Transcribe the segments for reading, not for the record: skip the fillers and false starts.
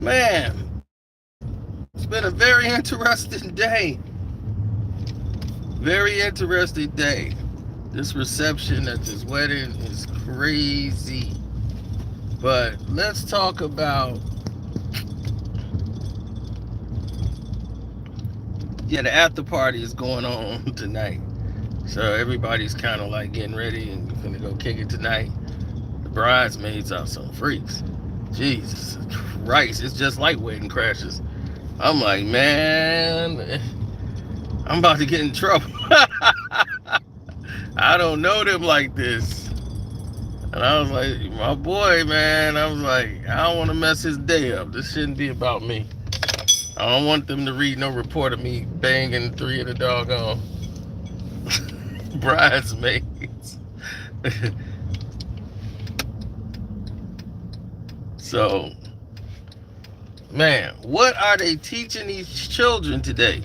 Man, it's been a very interesting day. Very interesting day. This reception at this wedding is crazy. But let's talk about, yeah, the after party is going on tonight. So everybody's kind of like getting ready and gonna go kick it tonight. The bridesmaids are some freaks. Jesus Christ, it's just like wedding crashes. I'm like, man, I'm about to get in trouble. I don't know them like this. And I was like, my boy, man, I was like, I don't want to mess his day up. This shouldn't be about me. I don't want them to read no report of me banging three of the doggone bridesmaids. So, man, what are they teaching these children today?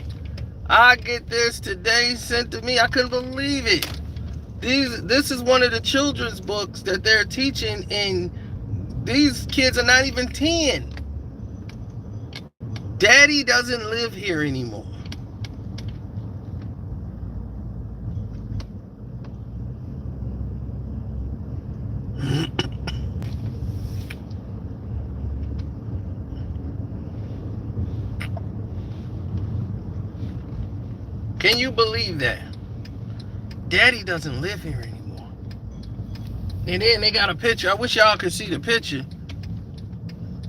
I get this today sent to me. I couldn't believe it. This is one of the children's books that they're teaching, and these kids are not even 10. Daddy doesn't live here anymore. Can you believe that? Daddy doesn't live here anymore. And then they got a picture. I wish y'all could see the picture.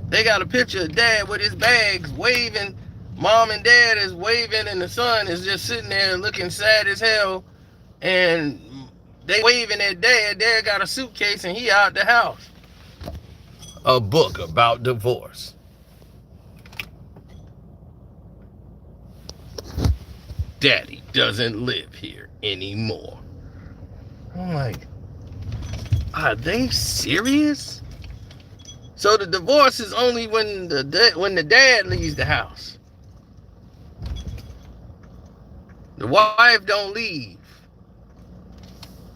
They got a picture of dad with his bags waving. Mom and dad is waving, and the son is just sitting there looking sad as hell. And they waving at dad. Dad got a suitcase and he out the house. A book about divorce. Daddy doesn't live here anymore. I'm like, are they serious? So the divorce is only when the dad leaves the house. The wife don't leave.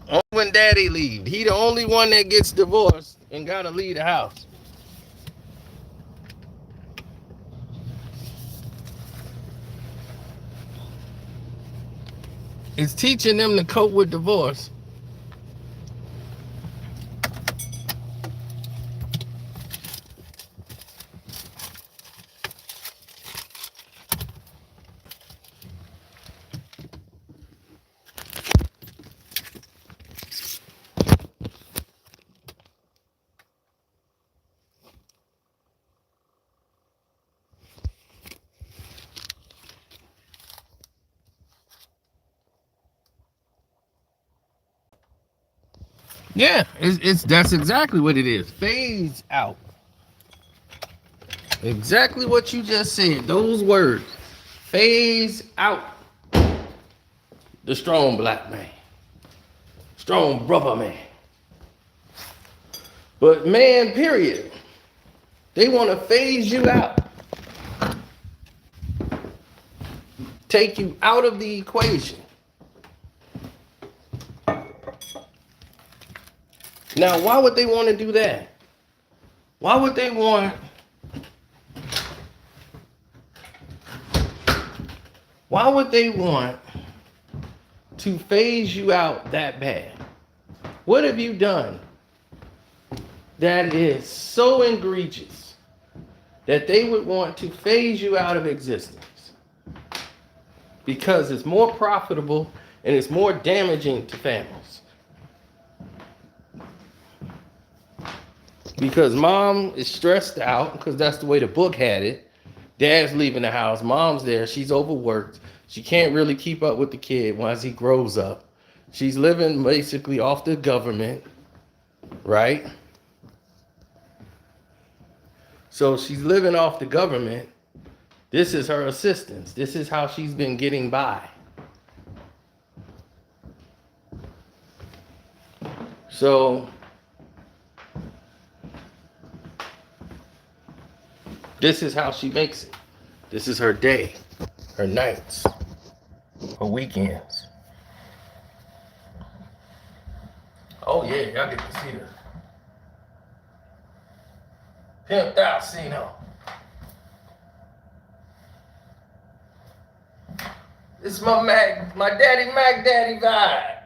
Only when daddy leaves. He the only one that gets divorced and gotta leave the house. It's teaching them to cope with divorce. Yeah, it's that's exactly what it is. Phase out. Exactly what you just said. Those words. Phase out. The strong black man. Strong brother man. But man, period. They want to phase you out. Take you out of the equation. Now, why would they want to do that? Why would they want Why would they want to phase you out that bad? What have you done that is so egregious that they would want to phase you out of existence? Because it's more profitable and it's more damaging to families. Because mom is stressed out, because that's the way the book had it. Dad's leaving the house, mom's there, she's overworked. She can't really keep up with the kid once he grows up. She's living basically off the government, right? So she's living off the government. This is her assistance. This is how she's been getting by. So this is how she makes it. This is her day, her nights, her weekends. Oh yeah, y'all get to see this. Pimped out Cino. It's my daddy Mac Daddy vibe.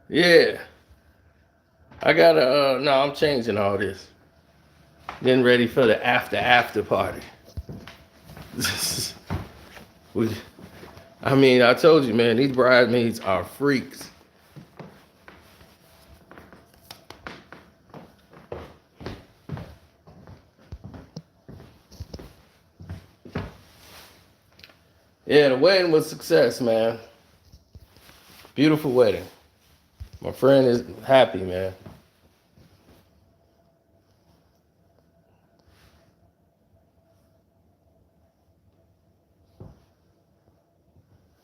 Yeah. I gotta no, I'm changing all this. Getting ready for the after party. I told you, man, these bridesmaids are freaks. Yeah, the wedding was a success, man. Beautiful wedding. My friend is happy, man.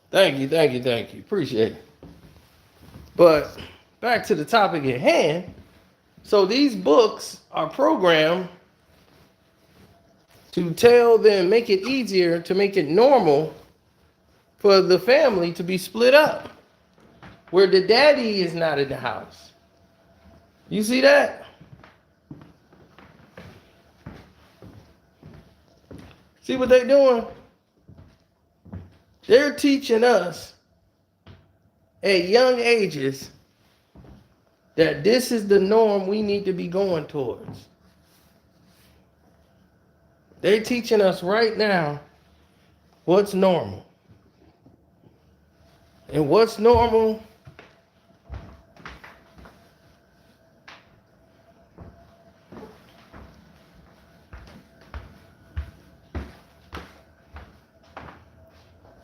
Thank you. Appreciate it. But back to the topic at hand. So these books are programmed to tell them, make it easier, to make it normal for the family to be split up, where the daddy is not in the house. You see that? See what they're doing? They're teaching us at young ages that this is the norm we need to be going towards. They're teaching us right now what's normal. And what's normal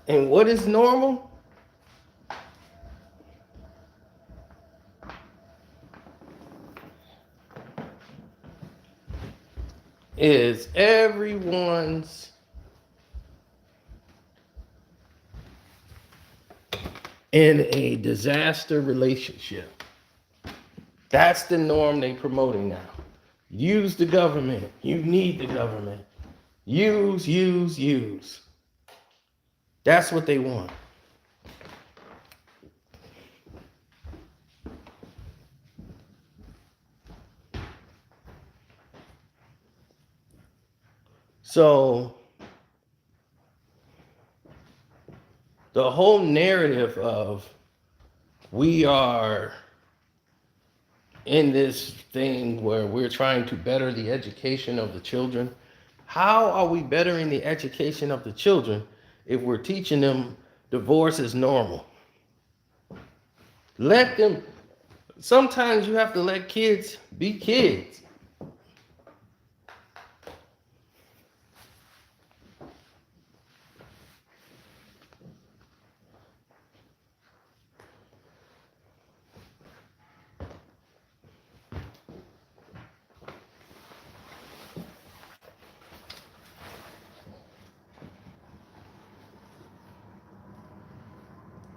and what is normal is everyone's in a disaster relationship. That's the norm they're promoting now. Use the government. You need the government. Use. That's what they want. So the whole narrative of we are in this thing where we're trying to better the education of the children. How are we bettering the education of the children if we're teaching them divorce is normal? Let them, sometimes you have to let kids be kids.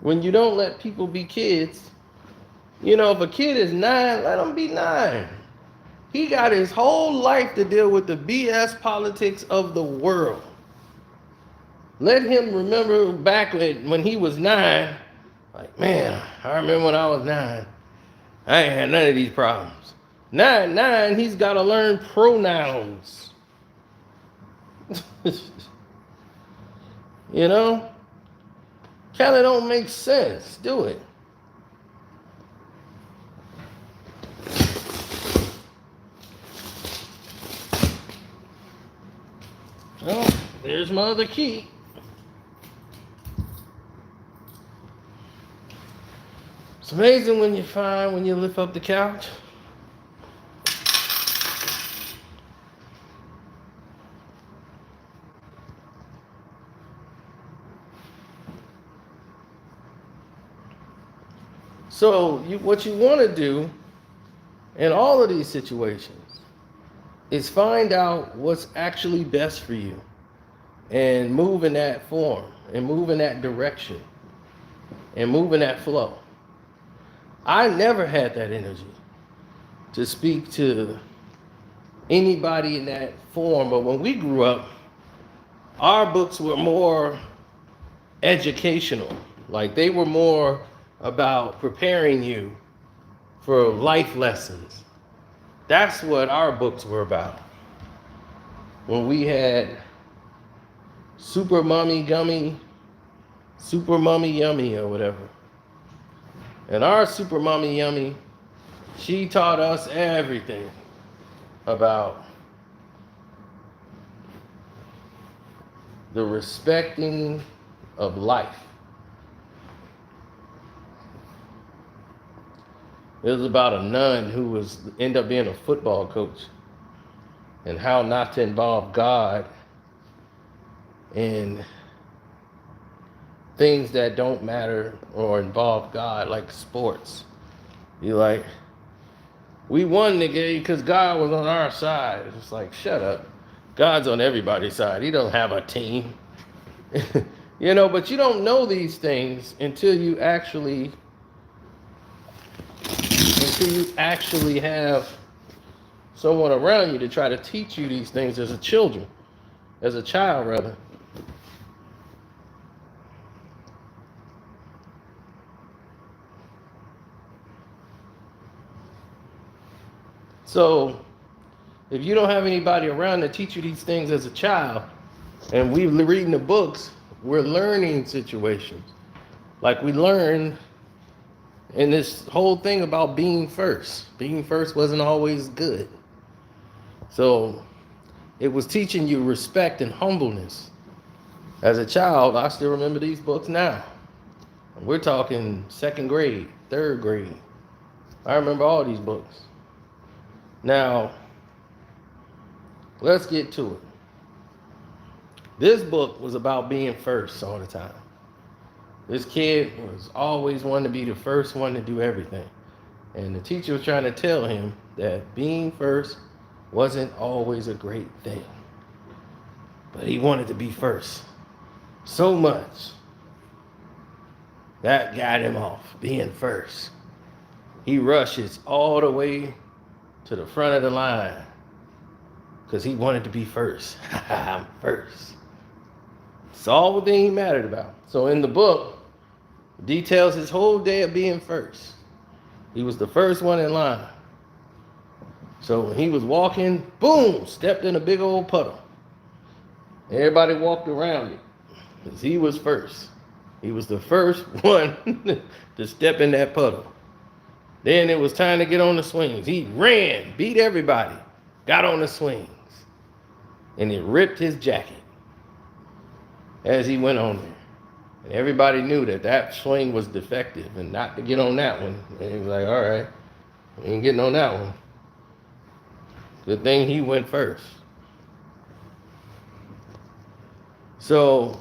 When you don't let people be kids, if a kid is 9, let him be 9. He got his whole life to deal with the BS politics of the world. Let him remember back when he was 9, like, man, I remember when I was 9, I ain't had none of these problems. 9, he's got to learn pronouns. Kind of don't make sense. Do it. Well, there's my other key. It's amazing when you find when you lift up the couch. So what you want to do in all of these situations is find out what's actually best for you and move in that form and move in that direction and move in that flow. I never had that energy to speak to anybody in that form, but when we grew up, our books were more educational. Like they were more about preparing you for life lessons. That's what our books were about. when we had Super Mummy Gummy, Super Mummy Yummy, or whatever. And our Super Mummy Yummy, she taught us everything about the respecting of life. It was about a nun who was end up being a football coach, and how not to involve God in things that don't matter or involve God, like sports. You like, we won the game because God was on our side. It's like, shut up. God's on everybody's side. He don't have a team. But you don't know these things until you actually have someone around you to try to teach you these things as a child rather. So if you don't have anybody around to teach you these things as a child, and we're reading the books, we're learning situations. Like we learn in this whole thing about being first. Being first wasn't always good. So it was teaching you respect and humbleness. As a child, I still remember these books now. We're talking second grade, third grade. I remember all these books. Now, let's get to it. This book was about being first all the time. This kid was always wanting to be the first one to do everything. And the teacher was trying to tell him that being first wasn't always a great thing. But he wanted to be first so much. That got him off, being first. He rushes all the way to the front of the line because he wanted to be first. I'm first. It's all the thing he mattered about. So in the book, details his whole day of being first. He was the first one in line. So when he was walking, boom, stepped in a big old puddle. Everybody walked around it because he was first. He was the first one to step in that puddle. Then it was time to get on the swings. He ran, beat everybody, got on the swings, and it ripped his jacket as he went on there. And everybody knew that swing was defective and not to get on that one. And he was like, all right, we ain't getting on that one. Good thing he went first. So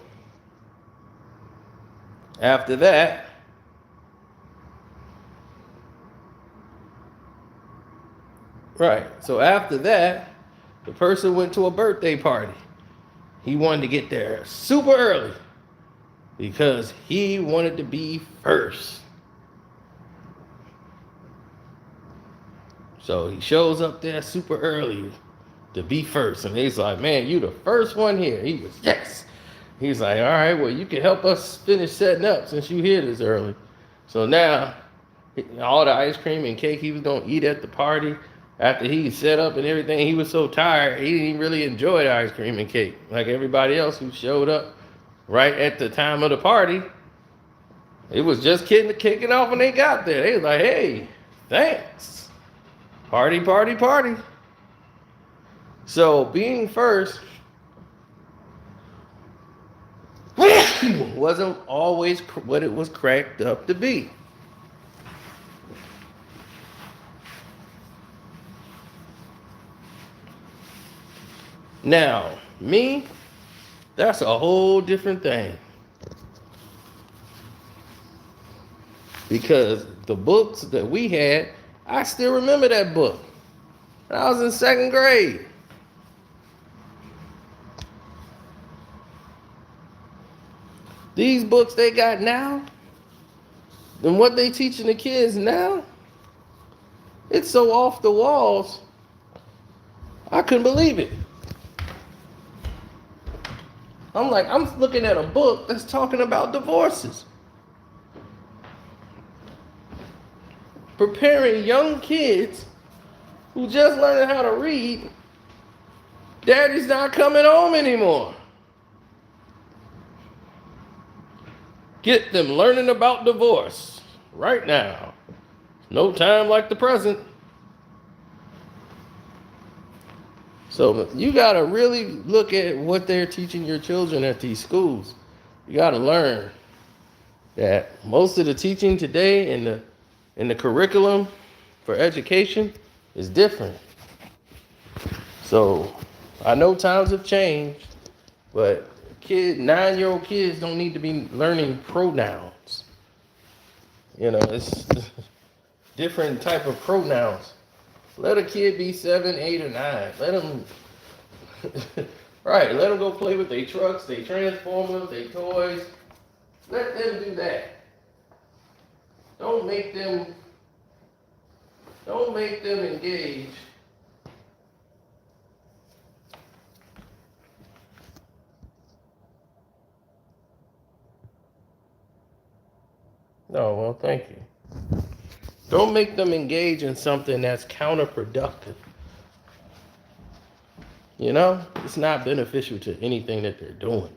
after that, the person went to a birthday party. He wanted to get there super early because he wanted to be first. So he shows up there super early to be first. And he's like, man, you the first one here. He was, yes. He's like, all right, well, you can help us finish setting up since you here this early. So now, all the ice cream and cake he was going to eat at the party, after he set up and everything, he was so tired, he didn't even really enjoy the ice cream and cake. Like everybody else who showed up right at the time of the party, it was just kicking off when they got there. They was like, hey, thanks. Party, party, party. So being first wasn't always what it was cracked up to be. Now, me, that's a whole different thing. Because the books that we had, I still remember that book. I was in second grade. These books they got now, and what they teaching the kids now, it's so off the walls, I couldn't believe it. I'm like, I'm looking at a book that's talking about divorces. Preparing young kids who just learning how to read Daddy's not coming home anymore. Get them learning about divorce right now. No time like the present. So you got to really look at what they're teaching your children at these schools. You got to learn that most of the teaching today in the curriculum for education is different. So I know times have changed, but 9-year-old kids don't need to be learning pronouns. You know, it's different type of pronouns. Let a kid be 7, 8, or 9. Let them, right? Let them go play with their trucks, their transformers, their toys. Let them do that. Don't make them engage. No, well, thank you. Don't make them engage in something that's counterproductive. You know, it's not beneficial to anything that they're doing.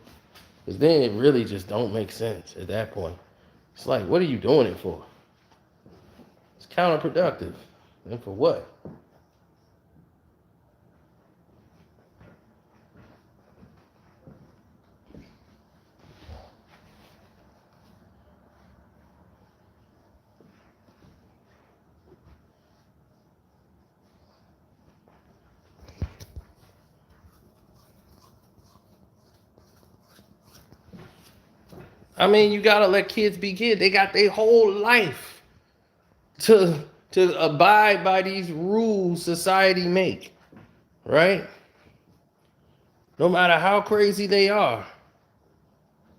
Because then it really just don't make sense at that point. It's like, what are you doing it for? It's counterproductive. And for what? I mean, you gotta let kids be kids. They got their whole life to abide by these rules society make, right? No matter how crazy they are.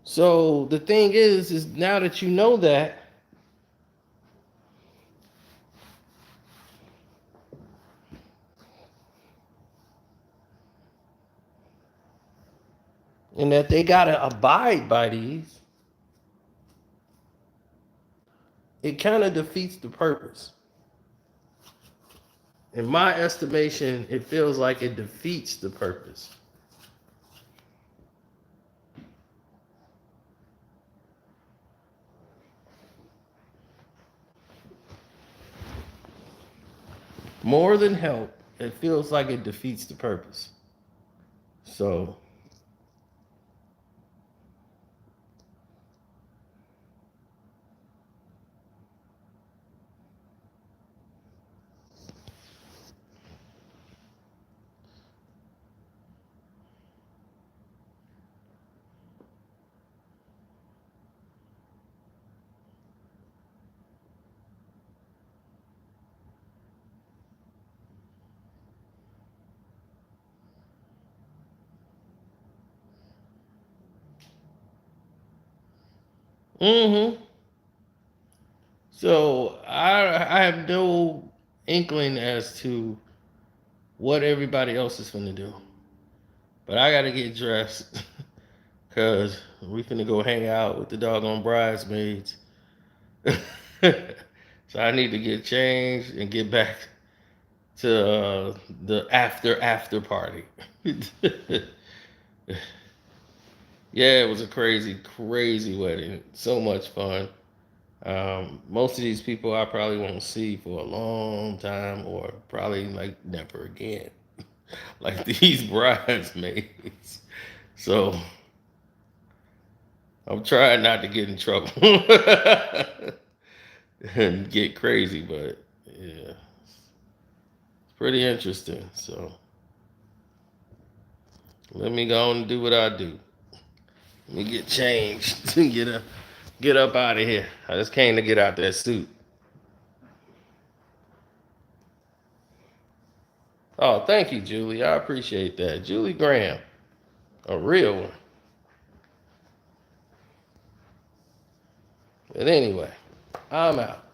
So the thing is now that you know that, and that they gotta abide by these, it kind of defeats the purpose. In my estimation, it feels like it defeats the purpose. More than help, it feels like it defeats the purpose. So, mm-hmm. So I have no inkling as to what everybody else is finna do. But I gotta get dressed because we finna go hang out with the doggone bridesmaids. So I need to get changed and get back to the after party. Yeah, it was a crazy wedding. So much fun. Most of these people I probably won't see for a long time, or probably like never again. Like these bridesmaids. So I'm trying not to get in trouble and get crazy, but yeah, it's pretty interesting. So let me go and do what I do. Let me get changed and get up out of here. I just came to get out that suit. Oh, thank you, Julie. I appreciate that. Julie Graham, a real one. But anyway, I'm out.